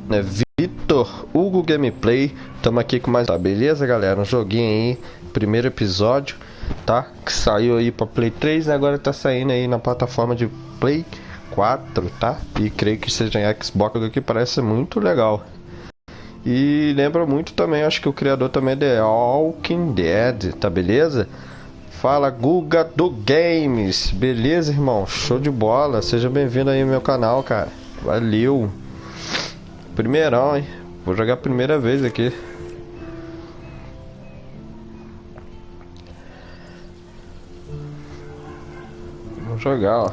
É Vitor Hugo Gameplay. Estamos aqui com mais, tá, beleza, galera? Um joguinho aí, primeiro episódio, tá? Que saiu aí para Play 3 e agora tá saindo aí na plataforma de Play 4, tá? E creio que seja em Xbox, que parece muito legal. E lembra muito também, acho que o criador também é The Walking Dead, tá beleza? Fala, Guga do Games, beleza, irmão? Show de bola, seja bem-vindo aí ao meu canal, cara. Valeu. Primeirão, hein? Vou jogar a primeira vez aqui. Vamos jogar, ó.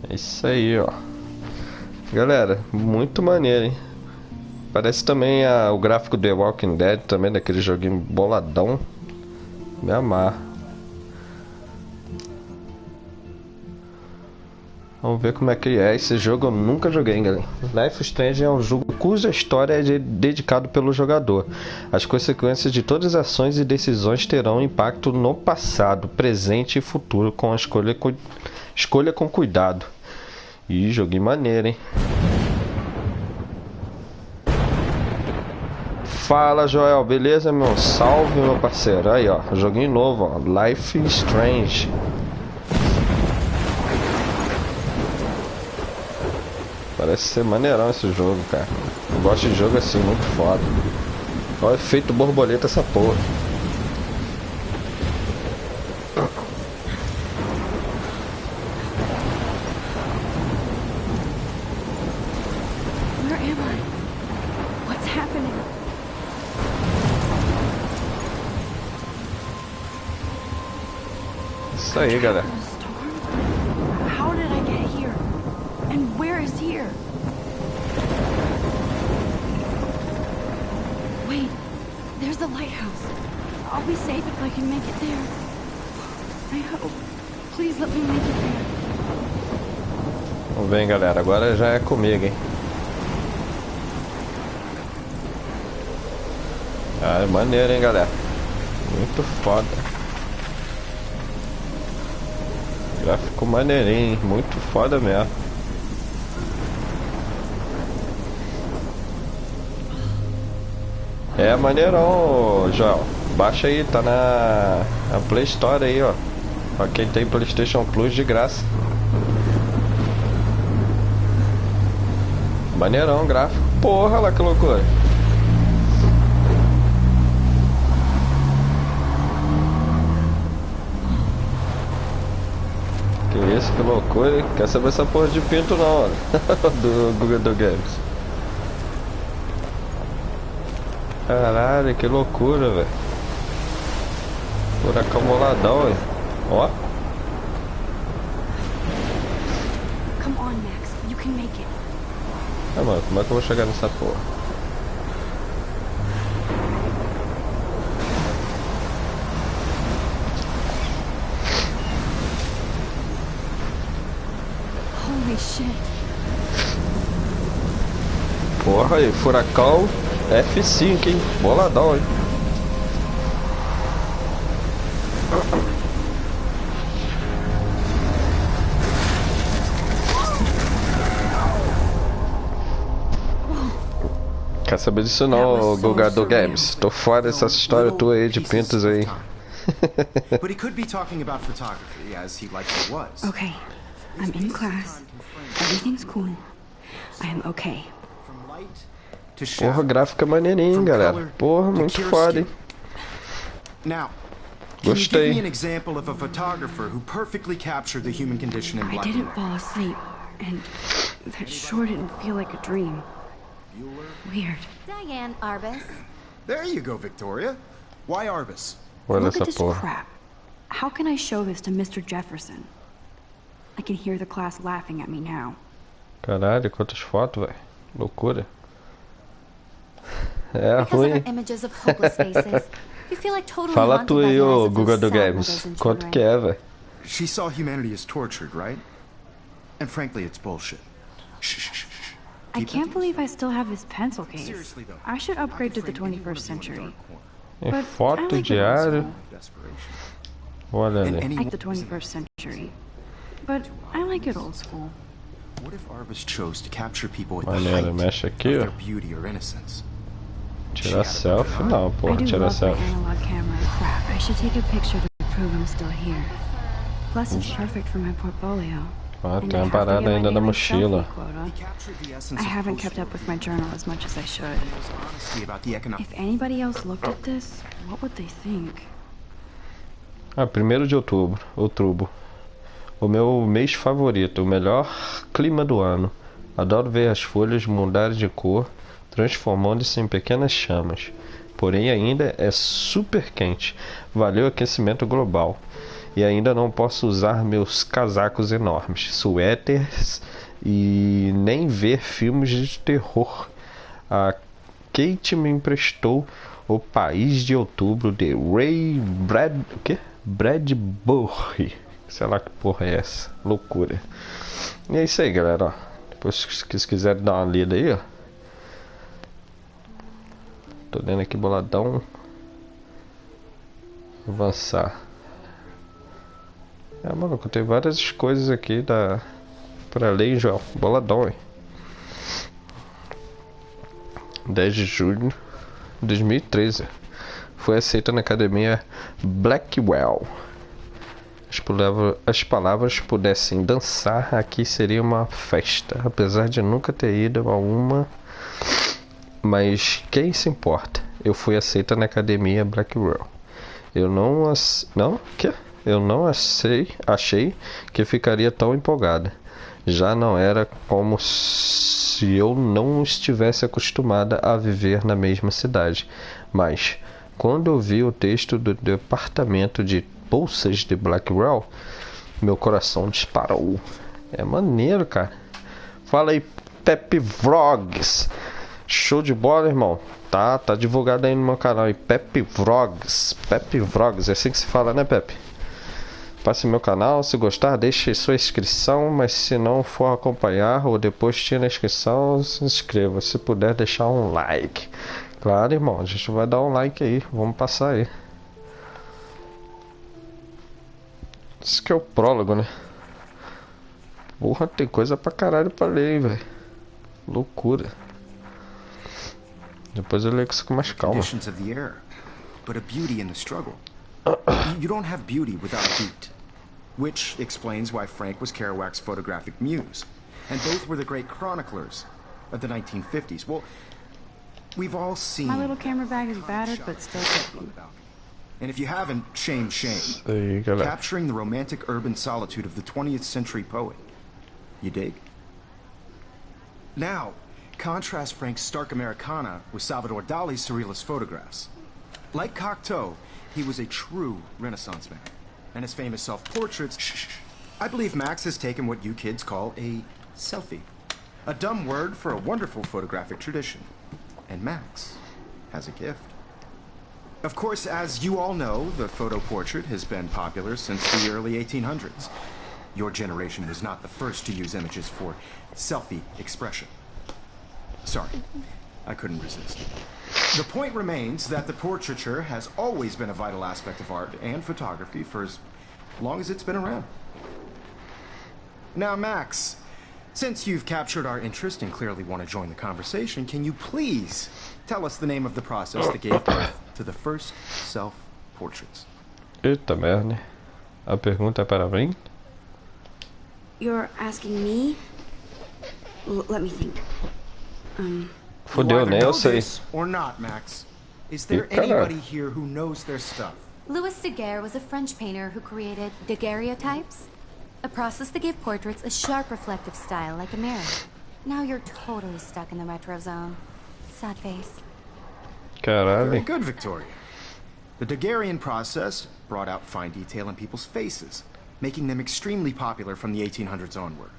É isso aí, ó. Galera, muito maneiro, hein? Parece também o gráfico do The Walking Dead, também daquele joguinho boladão. Me amarra. Vamos ver como é que é esse jogo. Eu nunca joguei, galera. Life is Strange é um jogo cuja história é dedicado pelo jogador. As consequências de todas as ações e decisões terão impacto no passado, presente e futuro, com a escolha com cuidado. Ih, joguinho maneiro, hein? Fala, Joel, beleza, meu? Salve, meu parceiro. Aí, ó, joguinho novo, ó. Life is Strange. Parece ser maneirão esse jogo, cara. Eu gosto de jogo assim, muito foda. Olha o efeito borboleta essa porra. Isso aí, galera. How did I get here? And where is here? Wait, there's the lighthouse. I'll be safe if I can make it there. I hope. Please let me make it there. Vamos ver, galera. Agora já é comigo, hein? Ah, é maneiro, hein, galera? Muito foda. Gráfico maneirinho, muito foda mesmo. É maneirão, Joel. Baixa aí, tá na Play Store aí, ó. Pra quem tem PlayStation Plus de graça. Maneirão gráfico. Porra lá, que loucura. Que isso, que loucura, hein? Quer saber essa porra de pinto não, ó. do Games. Caralho, que loucura, velho. Furacão moladão, velho. Ó. Come on, Max. You can make it. Ah, mano, como é que eu vou chegar nessa porra? Holy shit. Porra aí, furacão F5, hein? Boladão, hein? Quer saber disso não, Guga do Games? Tô fora dessa história tua aí de pintos aí. But he could be talking about photography as he likely was. Okay, I'm in class. Everything's cool. I am okay. Porra, gráfica maneirinho, galera. Porra, muito foda, hein? Now, can you give me an Gostei. example of a photographer who perfectly captured the human condition in I black and didn't white? fall asleep, and that sure didn't feel like a dream. Weird. Diane Arbus. There you go, Victoria. Why Arbus? Olha Look at essa this porra. crap. How can I show this to Mr. Jefferson? I can hear the class laughing at me now. Caralho, quantas fotos, velho. Loucura. É Because of ruim. her images of hopeless faces. You feel like totally Fala haunted tu by aí, the eyes ô of Guga those do sad Games. mothers and Quanto children. que é, velho? She saw humanity as tortured, right? And frankly, it's bullshit. Shh, shh, shh, shh. I Keep can't that believe I still have this pencil case. Seriously, though. I should upgrade to the 21st century. É But I foto like it old diário. school. Desperation. Olha And ali. I like the 21st century. But I like it old school. What if Arbus chose to capture people at the Maneiro, height mexe of aqui, their ó. beauty or innocence? Tirar selfie? Não, I porra, do tirar love my selfie. analog camera. Crap, I should take a picture to prove I'm still here. Plus, it's perfect for my portfolio. Ah, And tem I uma have to parada get my ainda na daily mochila. selfie quota. He captured the essence I of haven't kept up post-war. with my journal as much as I should. There's honesty about the economic. If anybody else looked at this, what would they think? Ah, 1º de outubro. O meu mês favorito, o melhor clima do ano. Adoro ver as folhas mudarem de cor, transformando-se em pequenas chamas. Porém ainda é super quente. Valeu aquecimento global. E ainda não posso usar meus casacos enormes, suéteres e nem ver filmes de terror. A Kate me emprestou O País de Outubro de Bradbury. Sei lá que porra é essa. Loucura. E é isso aí, galera. Ó. Depois, se quiserem dar uma lida aí, ó. Tô lendo aqui boladão. Avançar. É, maluco, tem várias coisas aqui pra ler, João. Boladão, hein? 10 de julho de 2013. Foi aceita na academia Blackwell. As palavras pudessem dançar, aqui seria uma festa. Apesar de nunca ter ido a uma. Mas quem se importa? Eu fui aceita na academia Blackwell. Eu não achei que ficaria tão empolgada. Já não era como se eu não estivesse acostumada a viver na mesma cidade. Mas, quando eu vi o texto do departamento de bolsas de Blackwell, meu coração disparou. É maneiro, cara. Fala aí, Pepe Vlogs. Show de bola, irmão. Tá divulgado aí no meu canal aí, Pepe Vlogs. Pepe Vlogs, é assim que se fala, né, Pepe? Passe meu canal, se gostar, deixe sua inscrição, mas se não for acompanhar ou depois tira a inscrição, se inscreva. Se puder deixar um like. Claro, irmão, a gente vai dar um like aí, vamos passar aí. Isso que é o prólogo, né? Porra, tem coisa pra caralho pra ler, hein, velho. Loucura. Depois eu leio isso com mais calma. Conditions of the era, but a beauty in the struggle. You don't have beauty without beat, which explains why Frank was Kerouac's photographic muse, and both were the great chroniclers of the 1950s. Well, we've all seen. My little camera bag is battered, but still kicking. And if you haven't, shame. Aí, galera. Capturing the romantic urban solitude of the 20th century poet. You dig? Now, contrast Frank's stark Americana with Salvador Dali's surrealist photographs. Like Cocteau, he was a true Renaissance man. And his famous self-portraits... I believe Max has taken what you kids call a selfie. A dumb word for a wonderful photographic tradition. And Max has a gift. Of course, as you all know, the photo portrait has been popular since the early 1800s. Your generation was not the first to use images for selfie expression. Sorry, I couldn't resist. The point remains that the portraiture has always been a vital aspect of art and photography for as long as it's been around. Now, Max, since you've captured our interest and clearly want to join the conversation, can you please tell us the name of the process that gave birth to the first self-portraits? Eita merda. A pergunta é para mim? You're asking me? Let me think. Fodeu, né? Eu sei. Or not, Max. Is there Caralho. anybody here who knows their stuff? Louis Daguerre was a French painter who created daguerreotypes, a process that gave portraits a sharp reflective style like a mirror. Now you're totally stuck in the retro zone. Sad face. Very Caralho. good, Victoria. The Daguerrean process brought out fine detail in people's faces, making them extremely popular from the 1800s onward.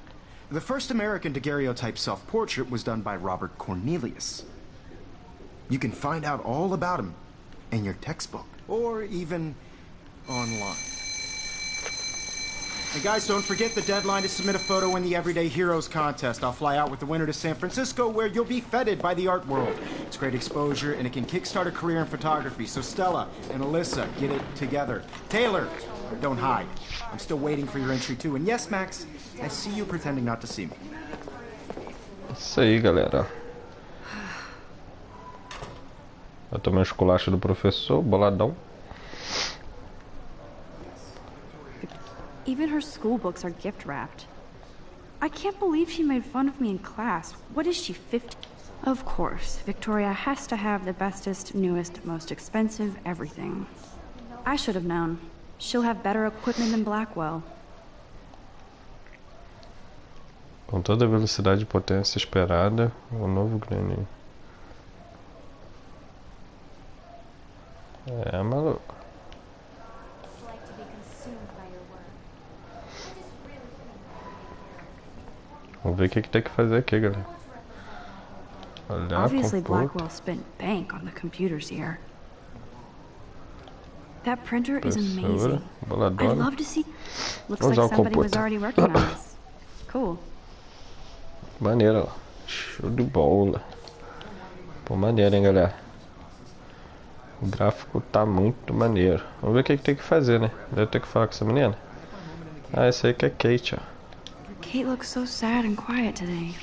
The first American daguerreotype self-portrait was done by Robert Cornelius. You can find out all about him in your textbook, or even online. And guys, don't forget the deadline to submit a photo in the Everyday Heroes contest. I'll fly out with the winner to San Francisco, where you'll be feted by the art world. It's great exposure, and it can kickstart a career in photography. So Stella and Alyssa, get it together. Taylor, don't hide. I'm still waiting for your entry too. And yes, Max, I see you pretending not to see me. Isso aí, galera. Eu tomei um esculacho do professor, boladão. Even her school books are gift wrapped. I can't believe she made fun of me in class. What is she, 50? Of course, Victoria has to have the bestest, newest, most expensive everything. I should have known. She'll have better equipment than Blackwell. Com toda a velocidade e potência esperada, o novo Granny. É, maluco. Vamos ver o que tem que fazer aqui, galera. Olhar, Obviously, compor. Blackwell spent bank on the computers here. That printer is amazing. I'd Boladona. love to see. Looks Vamos like usar o somebody was computador. already working on this. Cool. Maneiro, ó. Show de bola. Pô, maneiro, hein, galera. O gráfico tá muito maneiro. Vamos ver o que tem que fazer, né? Deve ter que falar com essa menina. Ah, essa aí que é Kate, ó. Kate looks so sad and quiet today.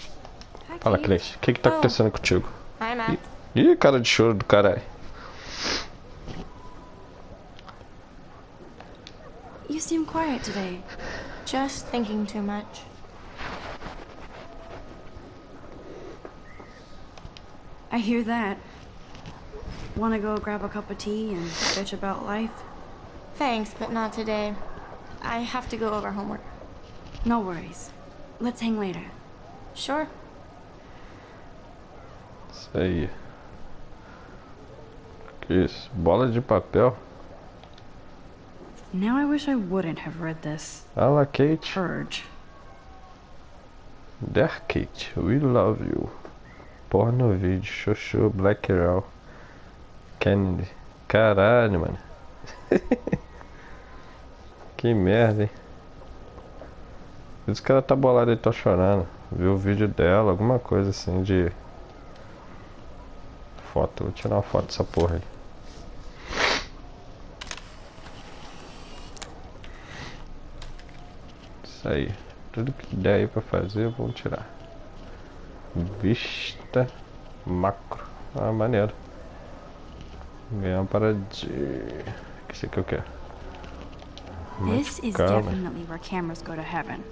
Fala, Kate. O que tá acontecendo contigo? Hi, Max. Ih, cara de choro do caralho. You seem quiet today. Just thinking too much. I hear that. Wanna go grab a cup of tea and bitch about life? Thanks, but not today. I have to go over homework. No worries. Let's hang later. Sure. Isso aí. Que isso? Bola de papel? Now I wish I wouldn't have read this. Fala, Kate. Purge. There, Kate. We love you. Porno vídeo. Xoxô. Black Girl. Kennedy. Caralho, mano. Que merda, hein? Por isso que ela tá bolada e tá chorando. Viu o vídeo dela, alguma coisa assim de foto. Vou tirar uma foto dessa porra aí. Isso aí. Tudo que der aí pra fazer, vamos tirar. Vista macro. Ah, maneiro. Ganhar uma parada de... Isso aqui eu quero. This is Calma. definitely where cameras go to heaven.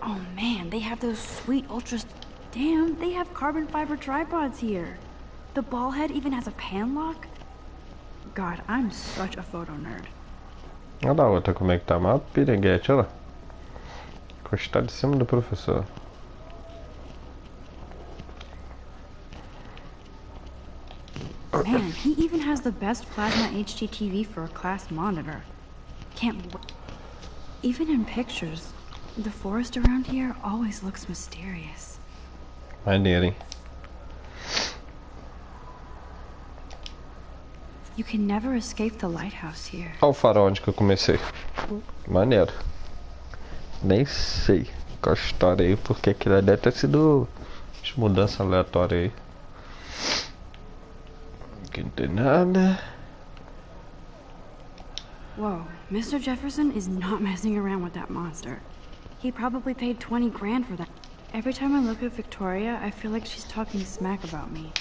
Oh man, they have those sweet ultras. Damn, they have carbon fiber tripods here. The ball head even has a pan lock. God, I'm such a photo nerd. Olha a outra como é que tá. Uma piranguete, olha lá. Encostar de cima do professor. Man, he even has the best plasma HDTV for a class monitor. Can't wait. Even in pictures, the forest around here always looks mysterious. Maneiro, hein? You can never escape the lighthouse here. Olha o farol onde que eu comecei. Maneiro. Nem sei qual a história aí, porque aquilo deve ter sido mudança aleatória aí. Aqui não tem nada. Whoa, Mr. Jefferson is not messing around with that monster. He probably paid 20 grand for that. Every time I look at Victoria, I feel like she's talking smack about me.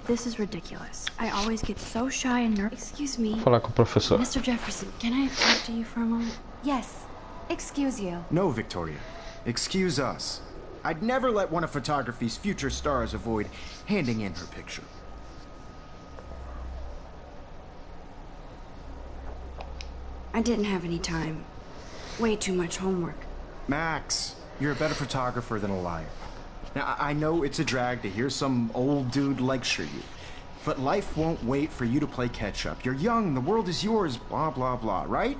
This is ridiculous. I always get so shy and nervous. Excuse me. Vou falar com o professor. Mr. Jefferson, can I talk to you for a moment? Yes. Excuse you. No, Victoria. Excuse us. I'd never let one of photography's future stars avoid handing in her picture. I didn't have any time. Way too much homework. Max, you're a better photographer than a liar. Now, I know it's a drag to hear some old dude lecture you, but life won't wait for you to play catch-up. You're young, the world is yours, blah, blah, blah, right?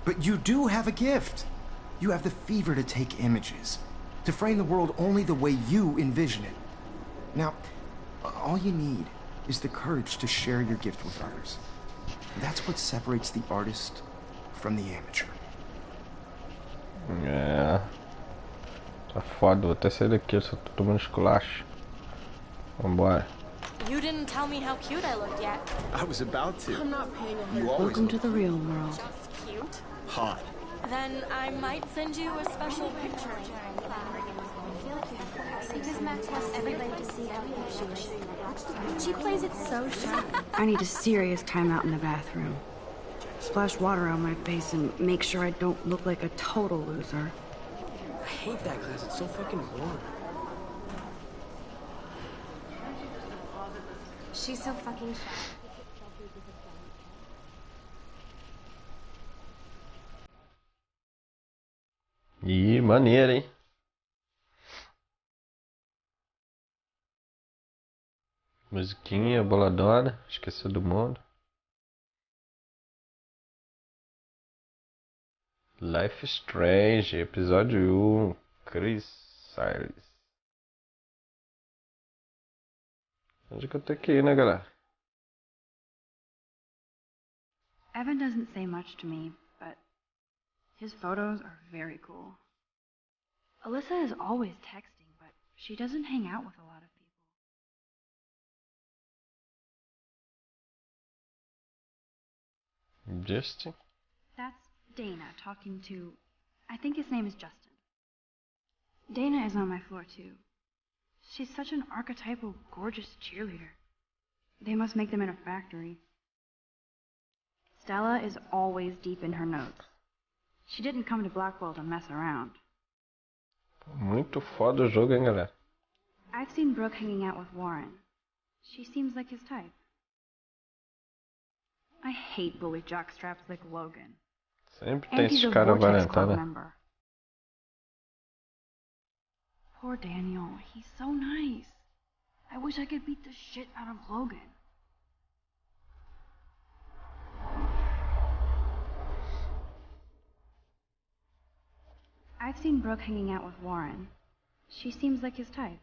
But you do have a gift. You have the fever to take images, to frame the world only the way you envision it. Now, all you need is the courage to share your gift with others. That's what separates the artist from the amateur. É. Tá foda, vou até sair daqui, eu só tô tomando esculacho. Vambora. You didn't tell me how cute I looked yet. I was about to. I'm not paying a You always Welcome to the real world. Just cute. hot. Then I might send you a special picture. Because Max wants everybody to see how hip she is. She plays it so sharp. I need a serious timeout in the bathroom. Splash water on my face and make sure I don't look like a total loser. I hate that class. It's so fucking boring. She's so fucking shy. Ih, maneiro, hein? Musiquinha, boladona, esqueci do mundo. Life is Strange, episódio 1, Chris Siles. Onde que eu tenho que ir, né, galera? Evan doesn't say much to me, but his photos are very cool. Alyssa is always texting, but she doesn't hang out with a lot of people. Justin? That's Dana talking to... I think his name is Justin. Dana is on my floor, too. She's such an archetypal, gorgeous cheerleader. They must make them in a factory. Stella is always deep in her notes. She didn't come to Blackwell to mess around. Muito foda o jogo, hein, galera? I've seen Brooke hanging out with Warren. She seems like his type. I hate bully jockstraps like Logan. Sempre tem And he's esses a caras Vortex Club valentão, né? member. Poor Daniel, he's so nice. I wish I could beat the shit out of Logan. I've seen Brooke hanging out with Warren. She seems like his type.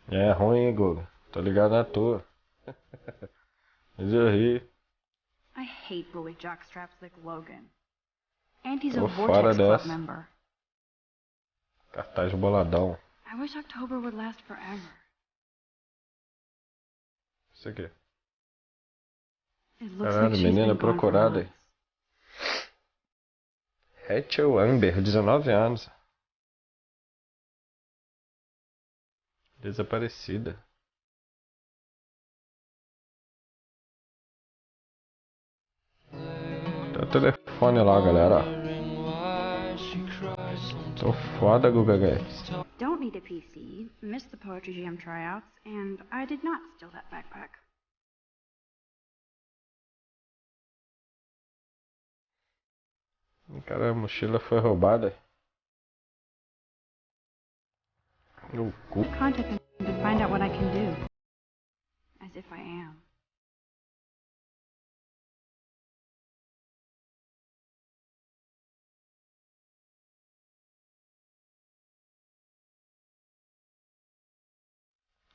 É ruim, hein, Guga? Tô ligado na tua. Mas eu ri. I hate bully jockstraps like Logan. And he's a Tô fora Vortex Club dessa. member. Cartaz boladão. I wish October would last forever. Isso aqui. It looks Caralho, like she's menina been gone for procurada aí. months. Rachel Amber, 19 anos. Desaparecida. Tem o telefone lá, galera. Tô foda, Guga Games. Don't need a PC, missed the Poetry Jam tryouts, and I did not steal that backpack. Cara, a mochila foi roubada. O cu. Contact them to find out what I can do. As if I am.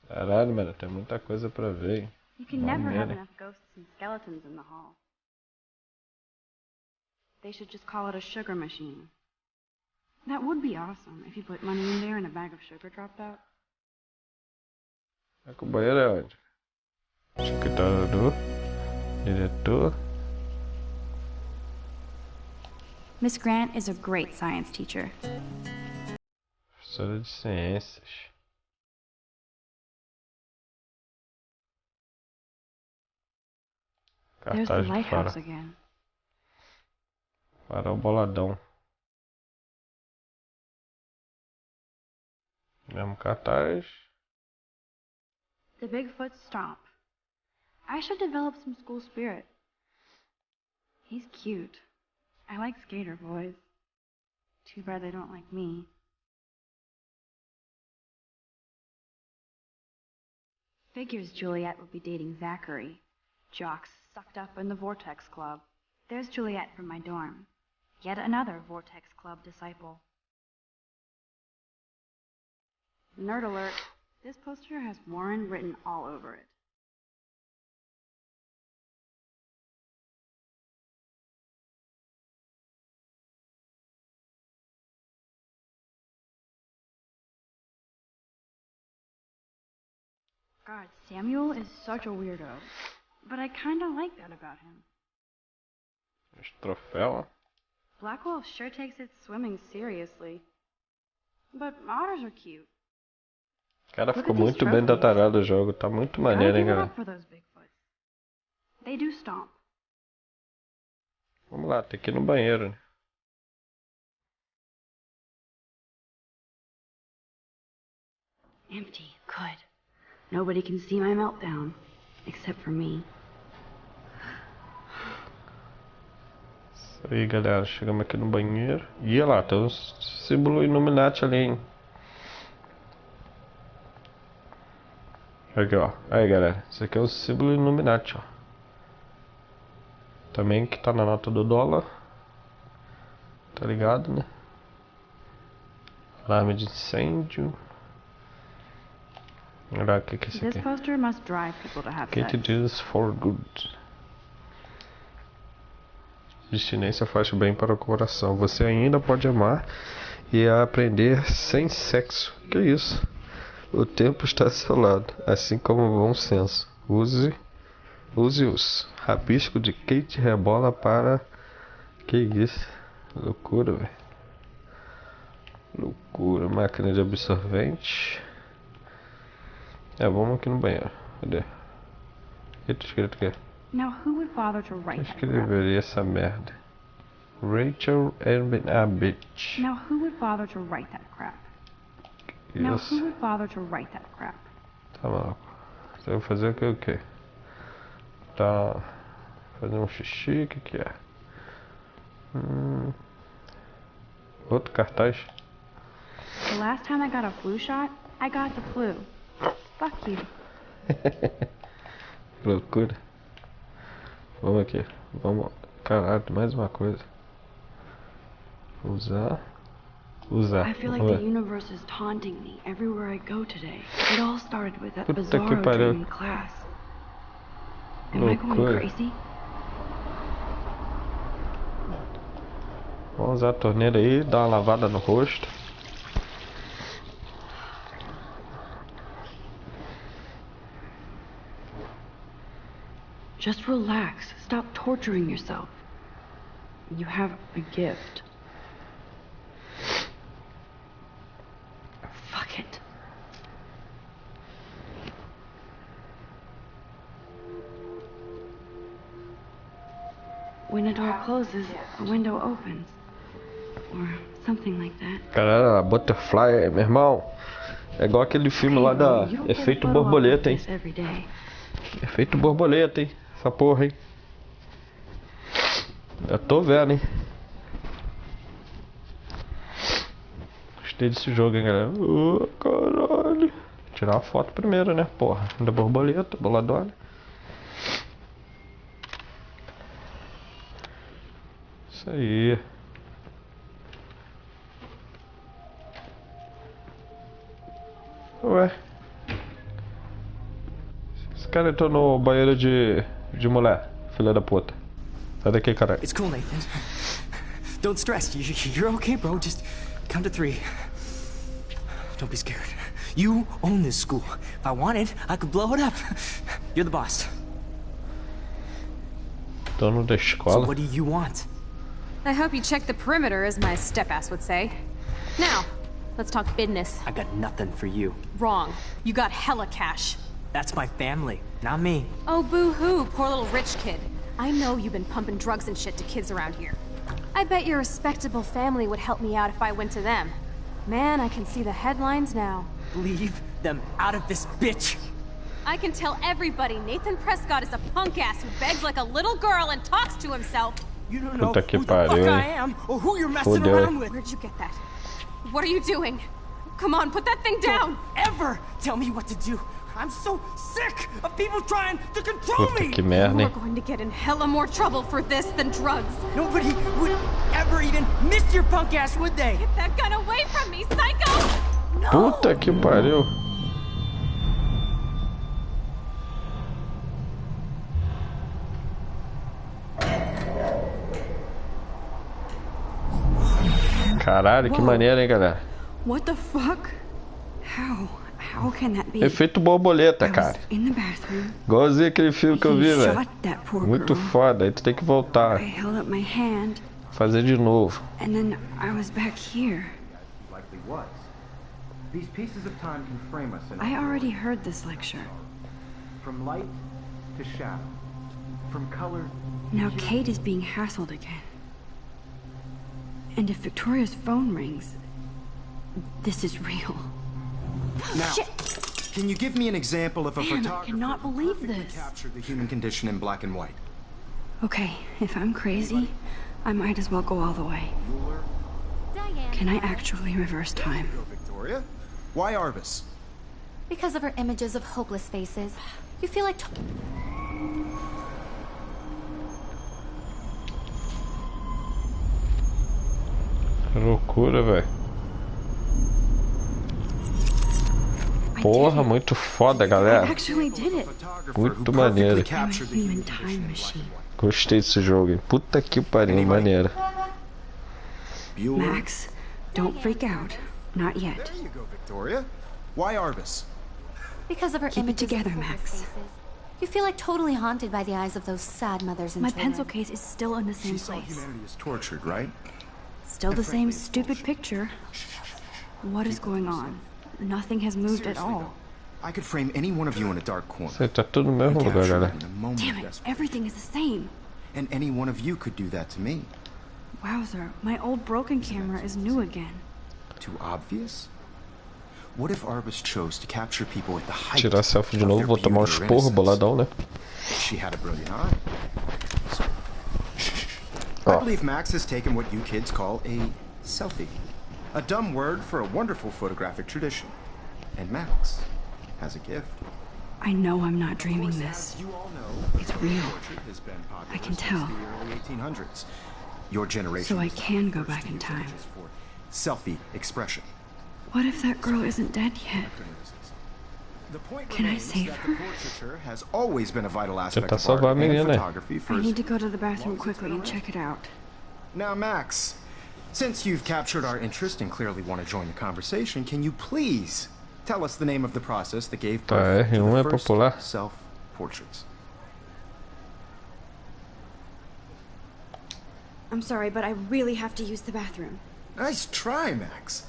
Caralho, mano, tem muita coisa pra ver, hein? You can never have Maneiro. enough ghosts and skeletons in the hall. They should just call it a sugar machine. That would be awesome if you put money in there and a bag of sugar dropped out. É que o banheiro é onde? Escritório, diretor. Miss Grant is a great science teacher. Professora de ciências. There's the Cartaz de lighthouse farol. again. Farol boladão. Mesmo cartaz. The Bigfoot Stomp. I should develop some school spirit. He's cute. I like skater boys. Too bad they don't like me. Figures Juliet would be dating Zachary. Jocks sucked up in the Vortex Club. There's Juliet from my dorm. Yet another Vortex Club disciple. Nerd alert. This poster has Warren written all over it. God, Samuel is such a weirdo. But I kinda like that about him. Troféu. Blackwell sure takes its swimming seriously. But otters are cute. Cara, ficou muito bem detalhado o jogo. Tá muito maneiro, hein, galera. They do stomp. Vamos lá, tem que ir no banheiro, né? Empty. Good. Nobody can see my meltdown. Except for me. Isso aí, galera. Chegamos aqui no banheiro. E olha lá, tem um símbolo Illuminati ali, hein? Aqui, ó. Aí, galera. Esse aqui é o símbolo Illuminati, ó. Também que tá na nota do dólar. Tá ligado, né? Alarme de incêndio. Olha o que é isso aqui. This poster must drive people to have Kate sex. diz for good. Abstinência faz bem para o coração. Você ainda pode amar e aprender sem sexo. Que isso? O tempo está ao seu lado, assim como o bom senso. Use-os. Rabisco de Kate rebola para... Que isso? Loucura, velho. Loucura. Máquina de absorvente. Vamos aqui no banheiro. Cadê? O que tá escrito aqui? Now who would bother to write that crap? Escreveria essa merda. Rachel and a bitch. Now who would bother to write that crap? Now who would bother to write that crap? Tá maluco. Você vai fazer o quê? Tá... Fazer um xixi, o que é? Outro cartaz. The last time I got a flu shot, I got the flu. Fuck you. Loucura. Vamos aqui. Vamos. Caralho, mais uma coisa. Usar. I feel like the universe is taunting me everywhere I go today. It all started with that bizarre dream in class. Am I going crazy? Vamos usar a torneira aí, dar uma lavada no rosto. Just relax. Stop torturing yourself. You have a gift. Fuck it. When a door closes, a window opens. Or something like that. Caralho, Butterfly, meu irmão. É igual aquele filme lá da Efeito Borboleta, hein? Efeito Borboleta, hein? Essa porra, hein? Eu tô vendo, hein? Gostei desse jogo, hein, galera? Caralho. Tirar uma foto primeiro, né? Porra. Da borboleta, boladona. Isso aí. Ué. Esse cara entrou no banheiro de mulher, filha da puta. Sai daqui, caralho. It's cool, Nathan. Don't stress. You're okay, bro. Just count to 3. Don't be scared. You own this school. If I wanted, I could blow it up. You're the boss. Dono da escola. So what do you want? I hope you check the perimeter, as my step-ass would say. Now, let's talk business. I got nothing for you. Wrong. You got hella cash. That's my family, not me. Oh, boo-hoo, poor little rich kid. I know you've been pumping drugs and shit to kids around here. I bet your respectable family would help me out if I went to them. Man, I can see the headlines now. Leave them out of this bitch! I can tell everybody Nathan Prescott is a punk-ass who begs like a little girl and talks to himself. You don't know who the fuck I am or who you're messing around with. Where'd you get that? What are you doing? Come on, put that thing down! Don't ever tell me what to do. I'm so sick of people trying to control me! Que merda, We're hein? going to get in hella more trouble for this than drugs. Nobody would ever even miss your punk ass, would they? Get that gun away from me, psycho! No! Puta que pariu. Caralho, que maneiro, hein, galera? What the fuck? How can that be? Efeito borboleta, I was cara. in the bathroom. Igualzinho aquele filme que eu vi, He velho. shot that poor Muito girl. foda. Aí tu tem que voltar. I held up my hand, Fazer de novo. and then I was back here. Likely was. These pieces of time can frame us in I already heard this lecture. from light to shadow, from color. Now Kate is being hassled again. And if Victoria's phone rings, this is real. Now, Shit! can you give me an example of a Man, I photographer cannot who believe perfectly this. captured the human condition in black and white? Okay, if I'm crazy, I might as well go all the way. Diane. Can I actually reverse time? Go, Victoria. Why Arbus? Because of her images of hopeless faces, you feel like... Que loucura, velho. Porra, muito foda, I galera. actually did it. Muito maneiro. I'm a human time machine. Gostei desse jogo, hein? Puta que pariu, maneiro. Bueller. Max, don't freak out. Not yet. There you go, Victoria. Why Arbus? Because of her Keep it images together, of hopeless Max. faces. You feel like totally haunted by the eyes of those sad mothers and My children. pencil case is still in the She same saw place. humanity as tortured, right? Still the same stupid picture. What is going on? Nothing has moved at Seriously, all. though, I could frame any one of you in a dark corner. Isso aí tá tudo no mesmo and lugar, capture galera. it in a moment Damn of it, desperation. everything is the same. And any one of you could do that to me. Wowzer, my old broken camera is new again. Too obvious? What if Arbus chose to capture people at the height Tirar selfie de of novo, their vou tomar um beauty or esporro innocence? boladão, né? She had a brilliant eye. So, I Ó, believe Max has taken what you kids call a selfie. A dumb word for a wonderful photographic tradition. And Max has a gift. I know I'm not dreaming this. As you all know, It's real. portrait has been popular I can since tell. the early 1800s. Your generation So I was the can go first back to in use time. images for selfie expression. What if that girl isn't dead yet? The point Can I remains save that her? the portraiture has always been a vital aspect Tentar of salvar a art and menina aí. photography for I as need to go to the bathroom quickly and check it out. Now, Max, since you've captured our interest and clearly want to join the conversation, can you please tell us the name of the process that gave Tá, birth to R1 é the first popular. self-portraits? I'm sorry, but I really have to use the bathroom. Nice try, Max.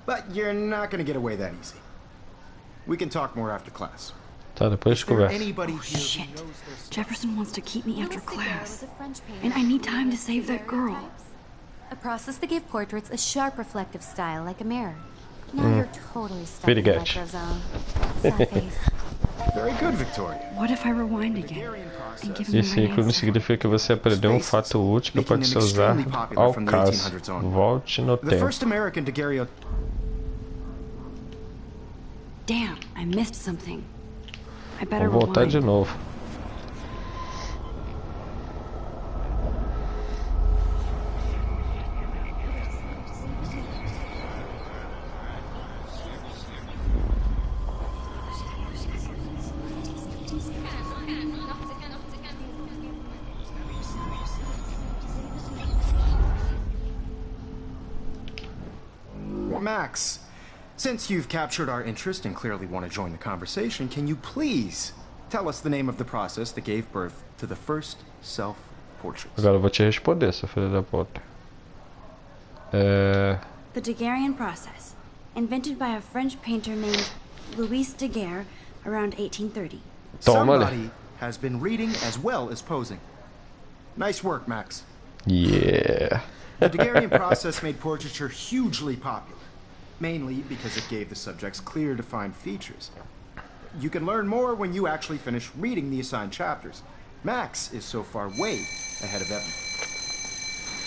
But you're not going to get away that easy. We can talk more after class. Tá, depois a gente Is there conversa. anybody here who Shit. knows their stuff? Jefferson wants to keep me after Louis Daguerre class. was a French painter And I need who time to created save that girl. daguerreotypes, a process that gave portraits a sharp reflective style like a mirror. Now you're totally stuck Very in the good. retro zone. Sad face. Very good, Victoria. What if I rewind again Hungarian process. and give him the Esse right ícone answer? significa que você aprendeu um fato útil que pode ser usado ao caso. Volte no The tempo. first American daguerreotype. Damn, I missed something. I better Vou voltar de rewind. novo. Max, since you've captured our interest and clearly want to join the conversation, can you please tell us the name of the process that gave birth to the first self-portraits? Agora eu vou te responder, seu filho da puta. The Daguerrean process, invented by a French painter named Louis Daguerre around 1830. Toma, Somebody has been reading as well as posing. Nice work, Max. Yeah. The Daguerrean process made portraiture hugely popular, mainly because it gave the subjects clear, defined features. You can learn more when you actually finish reading the assigned chapters. Max is so far way ahead of Evan.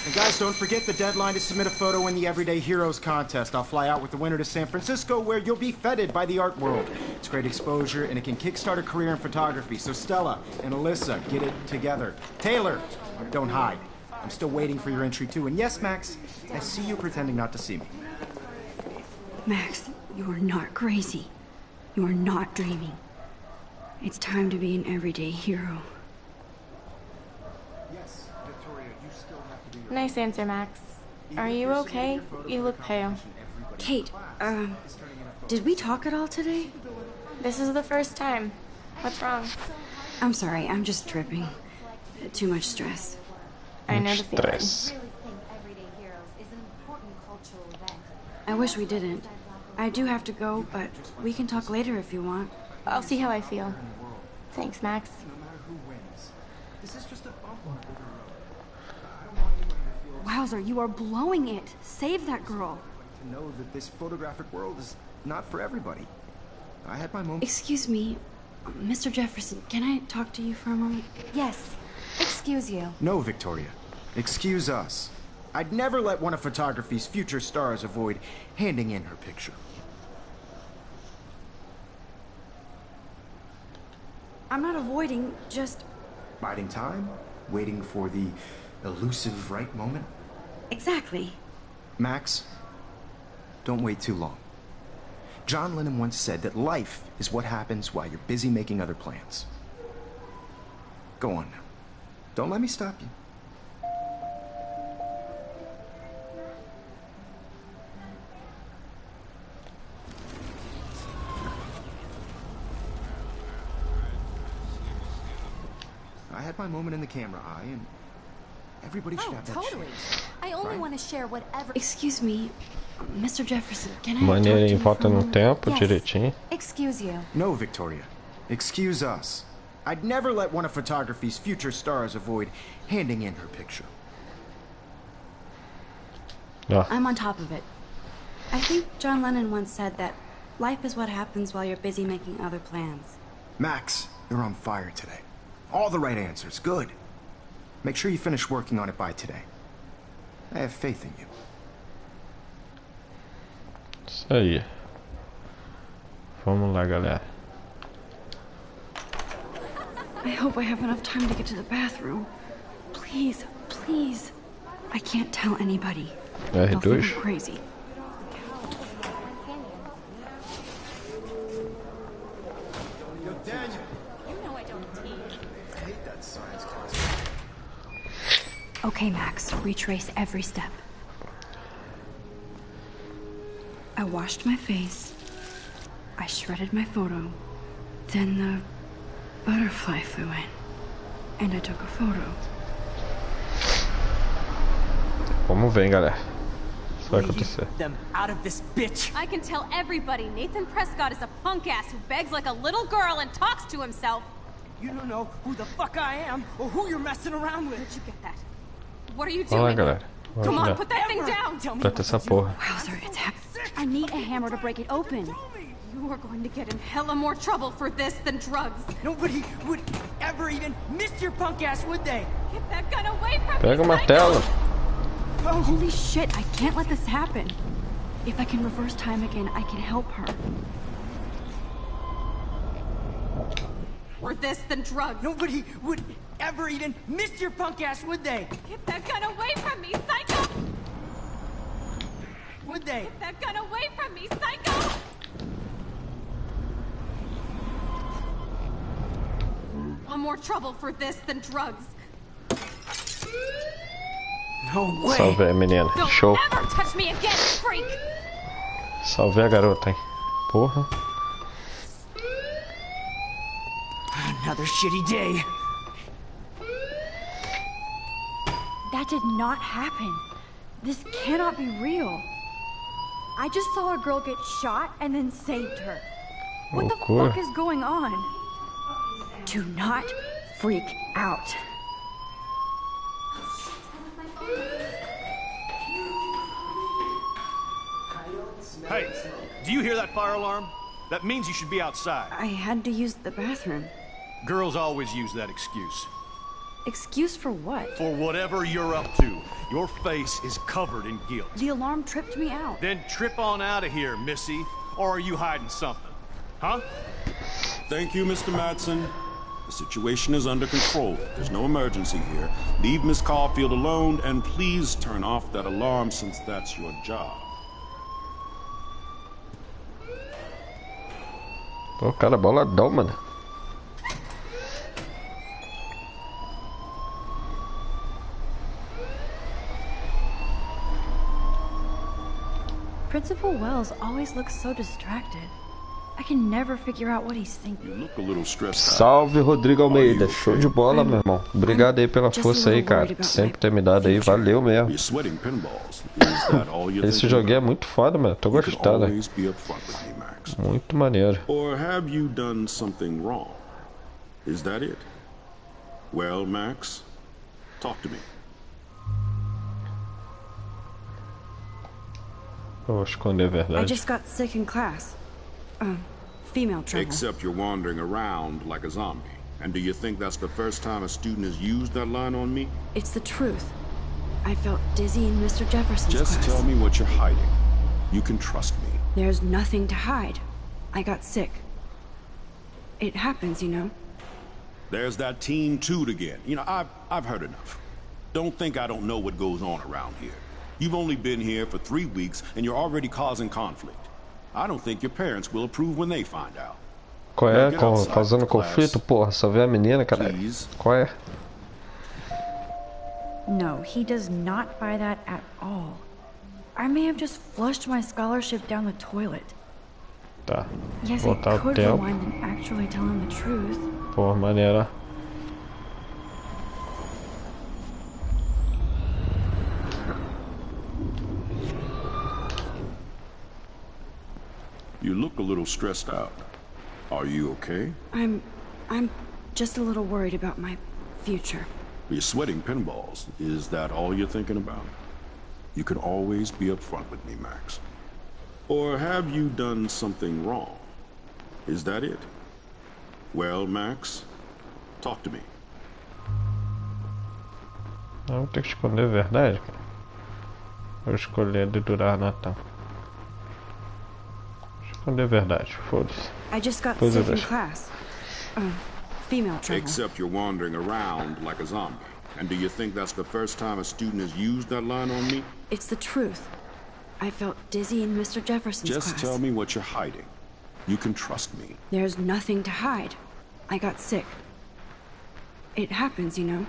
And guys, don't forget the deadline to submit a photo in the Everyday Heroes contest. I'll fly out with the winner to San Francisco, where you'll be feted by the art world. It's great exposure, and it can kickstart a career in photography. So Stella and Alyssa, get it together. Taylor, don't hide. I'm still waiting for your entry too. And yes, Max, I see you pretending not to see me. Max, you are not crazy. You are not dreaming. It's time to be an everyday hero. Yes, Victoria, you still have to do your Nice answer, Max. Are you okay? You look pale. Kate, did we talk at all today? This is the first time. What's wrong? I'm sorry, I'm just tripping. Too much stress. I know the feeling. Stress. I wish we didn't. I do have to go, but we can talk later if you want. I'll see how I feel. Thanks, Max. Wowzer, you are blowing it. Save that girl. To know that this photographic world is not for everybody. I had my moment. Excuse me, Mr. Jefferson, can I talk to you for a moment? Yes. Excuse you. No, Victoria. Excuse us. I'd never let one of photography's future stars avoid handing in her picture. I'm not avoiding, just... Biding time? Waiting for the elusive right moment? Exactly. Max, don't wait too long. John Lennon once said that life is what happens while you're busy making other plans. Go on now. Don't let me stop you. I had my moment in the camera eye, and everybody should have that Totally. chance. I only want to share whatever. Excuse me, Mr. Jefferson, can I Maneira talk to em you for volta a no moment? tempo, Yes. direitinho. Excuse you. No, Victoria. Excuse us. I'd never let one of photography's future stars avoid handing in her picture. Ó, I'm on top of it. I think John Lennon once said that life is what happens while you're busy making other plans. Max, you're on fire today. All the right answers. Good. Make sure you finish working on it by today. I have faith in you. isso aí. Vamos lá, galera. I hope I have enough time to get to the bathroom. Please, please. I can't tell anybody. They'll think R2. I'm crazy. Okay, Max, retrace every step. I washed my face. I shredded my photo. Then the butterfly flew in. And I took a photo. Vamos ver, hein, galera. Isso vai acontecer. Them out of this bitch. I can tell everybody Nathan Prescott is a punk ass who begs like a little girl and talks to himself. You don't know who the fuck I am or who you're messing around with. Where'd you get that? What are you Vamos lá, doing? galera. Come Vamos on, lá. put that thing down! Tell me Trata essa porra. Wowzer, it's happening. I need a hammer to break it open. You are going to get in hella more trouble for this than drugs. Nobody would ever even miss your punk ass, would they? Get that gun away from Pega o me, martelo. Oh, Holy shit, I can't let this happen. If I can reverse time again, I can help her. For this than drugs. nobody would ever even miss your punk ass, would they? Get that gun away from me, psycho! Would they? Get that gun away from me, psycho! One more trouble for this than drugs. No way. Salvei a menina. Don't Show. ever touch me again, freak! Salvei a garota, hein. Porra. Another shitty day. That did not happen. This cannot be real. I just saw a girl get shot and then saved her. What the Loucura. fuck is going on? Do not freak out. Hey, do you hear that fire alarm? That means you should be outside. I had to use the bathroom. Girls always use that excuse. Excuse for what? For whatever you're up to, your face is covered in guilt. The alarm tripped me out. Then trip on out of here, Missy. Or are you hiding something? Huh? Thank you, Mr. Madsen. The situation is under control. There's no emergency here. Leave Miss Caulfield alone, and please turn off that alarm since that's your job. Pô, cara, boladão, mano. Principal Wells always looks so distracted. I can never figure out what he's thinking. You look a little stressed out. Salve, Rodrigo Almeida. Show de bola, meu irmão. Obrigado aí pela força aí, cara. Sempre ter me dado aí. Valeu mesmo. You're sweating pinballs. Is that all you're Esse thinking joguinho é about? muito foda, mano. Tô You can gostando. always be upfront with me, Max. Muito maneiro. Or have you done something wrong? Is that it? Well, Max, talk to me. Eu vou esconder a I verdade. just got sick in class. Female trouble. Except you're wandering around like a zombie. And do you think that's the first time a student has used that line on me? It's the truth. I felt dizzy in Mr. Jefferson's Just class. tell me what you're hiding. You can trust me. There's nothing to hide. I got sick. It happens, you know. There's that Team Toot again. You know, I've heard enough. Don't think I don't know what goes on around here. You've only been here for 3 weeks and you're already causing conflict. I don't think your parents will approve when they find out. Qual é? Causando conflito? Porra, só vê a menina, cara. Qual é? No, he does not buy that at all. I may have just flushed my scholarship down the toilet. Tá. Yes, I Voltar o could tempo. rewind and actually tell him the truth. Porra, maneira. You look a little stressed out. Are you okay? I'm just a little worried about my future. You're sweating pinballs. Is that all you're thinking about? You can always be upfront with me, Max. Or have you done something wrong? Is that it? Well, Max, talk to me. Eu vou ter que esconder a verdade, cara. Vou escolher de durar Natal. Esconder a verdade, foda-se. I just got Pois é, sick in deixa. class. Female trouble. Except you're wandering around like a zombie. And do you think that's the first time a student has used that line on me? It's the truth. I felt dizzy in Mr. Jefferson's Just class. tell me what you're hiding. You can trust me. There's nothing to hide. I got sick. It happens, you know.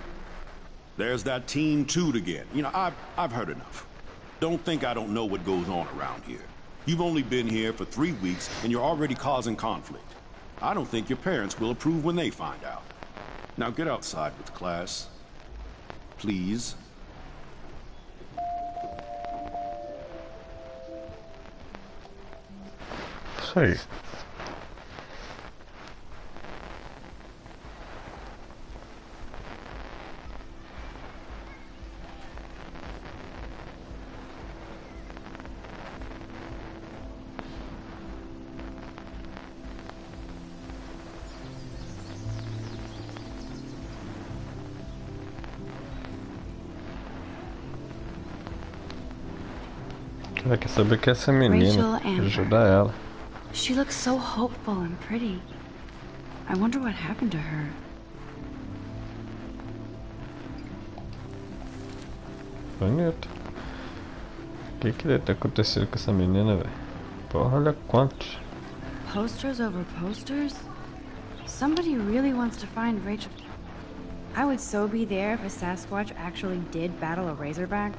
There's that Team Toot again. You know, I've heard enough. Don't think I don't know what goes on around here. You've only been here for 3 weeks and you're already causing conflict. I don't think your parents will approve when they find out. Now get outside with class. Please. Isso aí. Ela quer saber que é essa menina. Rachel Amber. Ajudar ela. She looks so hopeful and pretty. I wonder what happened to her. Bonito. O que deve ter acontecido com essa menina, velho? Porra, olha quantos. Posters over posters? Somebody really wants to find Rachel. I would so be there if a Sasquatch actually did battle a Razorback.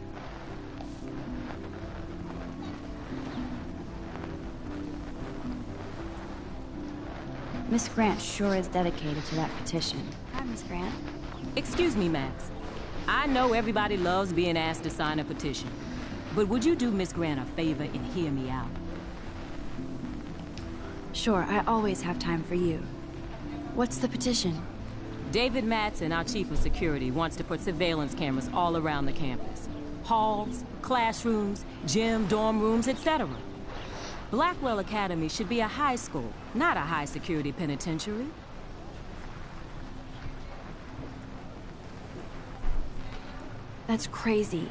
Miss Grant sure is dedicated to that petition. Hi, Miss Grant. Excuse me, Max. I know everybody loves being asked to sign a petition. But would you do Miss Grant a favor and hear me out? Sure, I always have time for you. What's the petition? David Matson, our chief of security, wants to put surveillance cameras all around the campus. Halls, classrooms, gym, dorm rooms, etc. Blackwell Academy should be a high school, not a high-security penitentiary. That's crazy.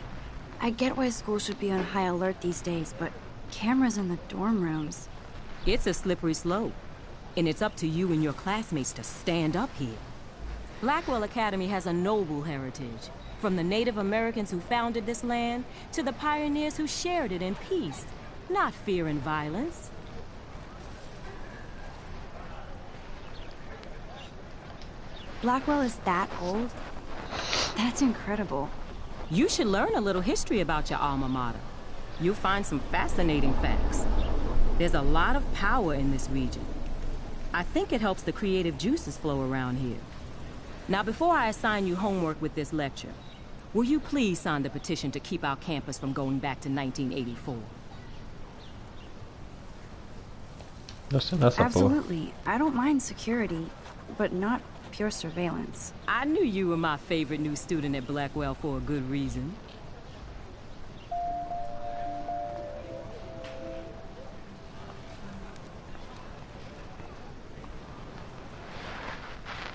I get why schools should be on high alert these days, but cameras in the dorm rooms... It's a slippery slope, and it's up to you and your classmates to stand up here. Blackwell Academy has a noble heritage, from the Native Americans who founded this land to the pioneers who shared it in peace, not fear and violence. Blackwell is that old? That's incredible. You should learn a little history about your alma mater. You'll find some fascinating facts. There's a lot of power in this region. I think it helps the creative juices flow around here. Now, before I assign you homework with this lecture, will you please sign the petition to keep our campus from going back to 1984? Absolutely. I don't mind security, but not pure surveillance. I knew you were my favorite new student at Blackwell for a good reason.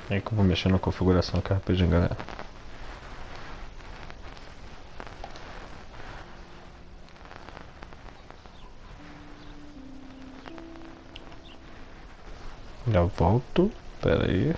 É que eu vou mexer na configuração aqui rapidinho, galera. Já volto, pera aí.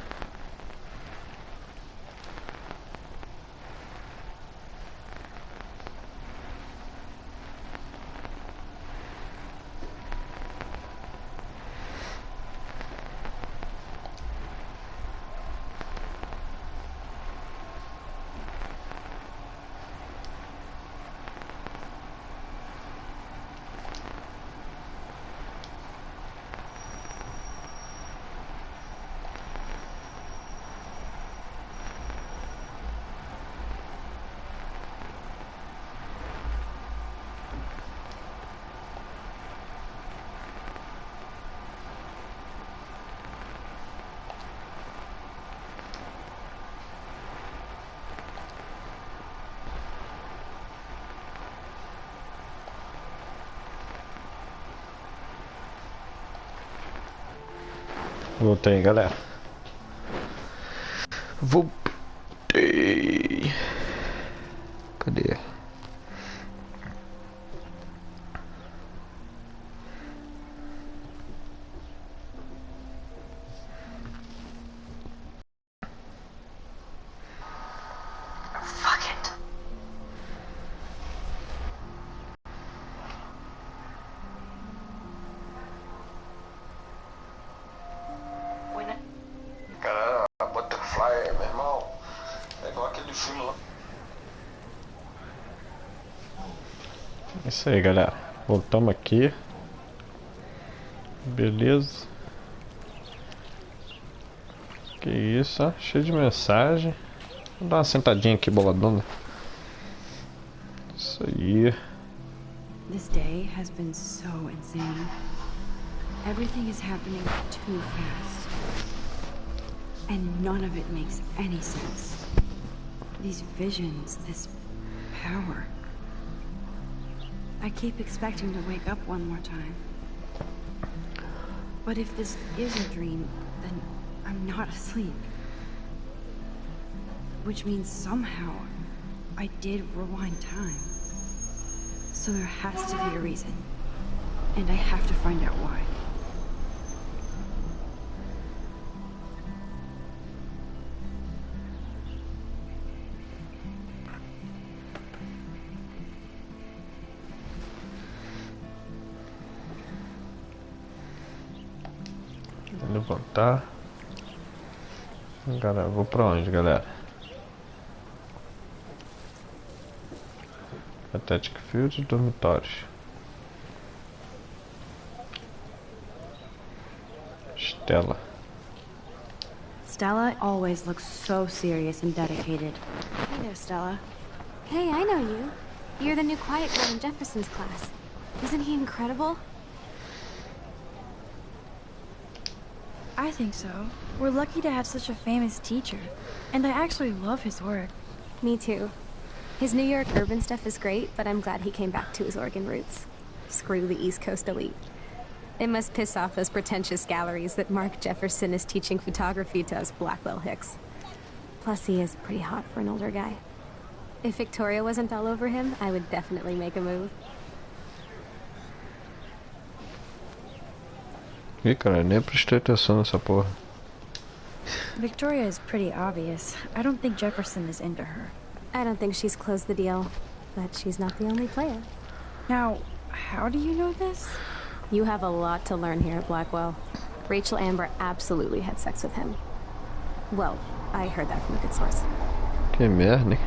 Voltei, galera. Voltei. Cadê? Isso aí, galera. Voltamos aqui. Beleza. Que isso, ó. Cheio de mensagem. Vou dar uma sentadinha aqui, boladona. Isso aí. This day has been so insane. Everything is happening too fast. And none of it makes any sense. These visions, this power. I keep expecting to wake up one more time. But if this is a dream, then I'm not asleep. Which means somehow I did rewind time. So there has to be a reason. And I have to find out why. Levantar. Galera, vou pra onde, galera? Athletic Field, dormitórios. Stella always looks so serious and dedicated. Hey there, Stella. Hey, I know you. You're the new quiet girl in Jefferson's class. Isn't he incredible? I think so. We're lucky to have such a famous teacher. And I actually love his work. Me too. His New York urban stuff is great, but I'm glad he came back to his Oregon roots. Screw the East Coast elite. It must piss off those pretentious galleries that Mark Jefferson is teaching photography to us Blackwell hicks. Plus, he is pretty hot for an older guy. If Victoria wasn't all over him, I would definitely make a move. Ih, cara, nem prestei atenção nessa porra. Victoria is pretty obvious. I don't think Jefferson is into her. I don't think she's closed the deal, but she's not the only player. Now, how do you know this? You have a lot to learn here at Blackwell. Rachel Amber absolutely had sex with him. Well, I heard that from a good source. Que merda, hein?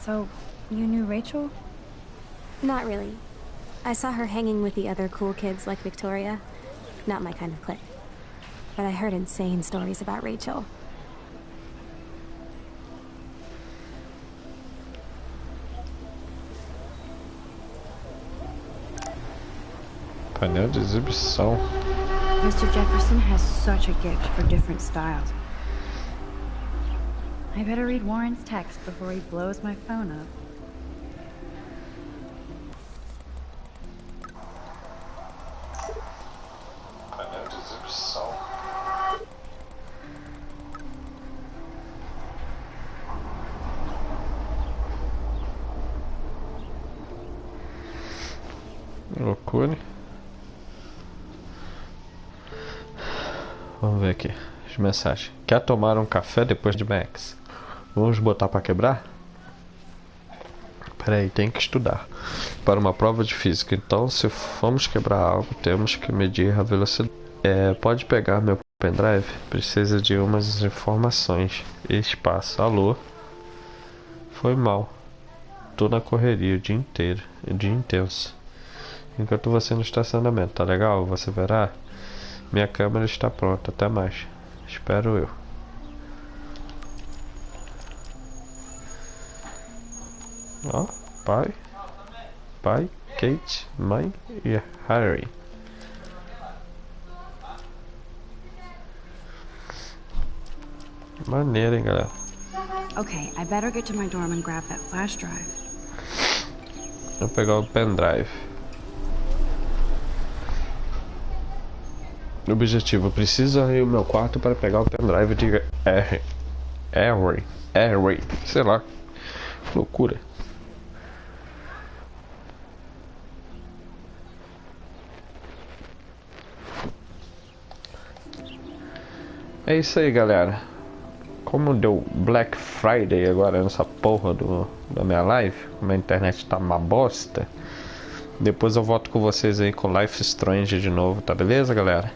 So, You knew Rachel? Not really. I saw her hanging with the other cool kids like Victoria. Not my kind of clique. But I heard insane stories about Rachel. Painel de exibição. Mr. Jefferson has such a gift for different styles. I better read Warren's text before he blows my phone up. Painel de exibição. Loucura. Vamos ver aqui as mensagens. Quer tomar um café depois de Max? Vamos botar para quebrar? Peraí, tem que estudar para uma prova de física. Então, se formos quebrar algo, temos que medir a velocidade. Pode pegar meu pendrive? Precisa de umas informações. Espaço. Alô? Foi mal. Tô na correria o dia inteiro. O dia intenso. Enquanto você no estacionamento, tá legal? Você verá? Minha câmera está pronta. Até mais. Espero eu. Ó, pai, Kate, mãe e Harry. Maneiro, hein, galera? Okay, I better get to my dorm and grab that flash drive. Vou pegar o pendrive. Objetivo: preciso ir ao meu quarto para pegar o pendrive de Harry, sei lá, que loucura. É isso aí, galera. Como deu Black Friday agora nessa porra da minha live, como a internet tá uma bosta, depois eu volto com vocês aí com Life Strange de novo, tá beleza, galera?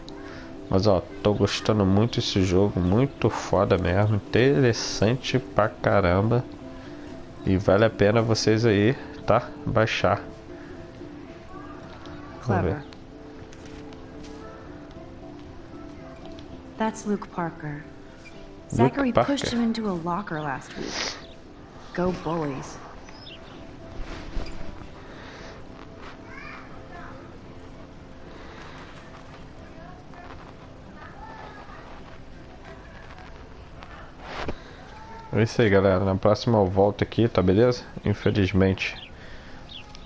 Mas ó, tô gostando muito desse jogo, muito foda mesmo, interessante pra caramba. E vale a pena vocês aí, tá? Baixar. Vamos ver. That's Luke Parker. Zachary pushed him into a locker last week. Go bullies. É isso aí, galera. Na próxima eu volto aqui, tá beleza? Infelizmente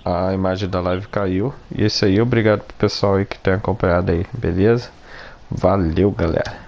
a imagem da live caiu. E é isso aí, obrigado pro pessoal aí que tem acompanhado aí, beleza? Valeu, galera.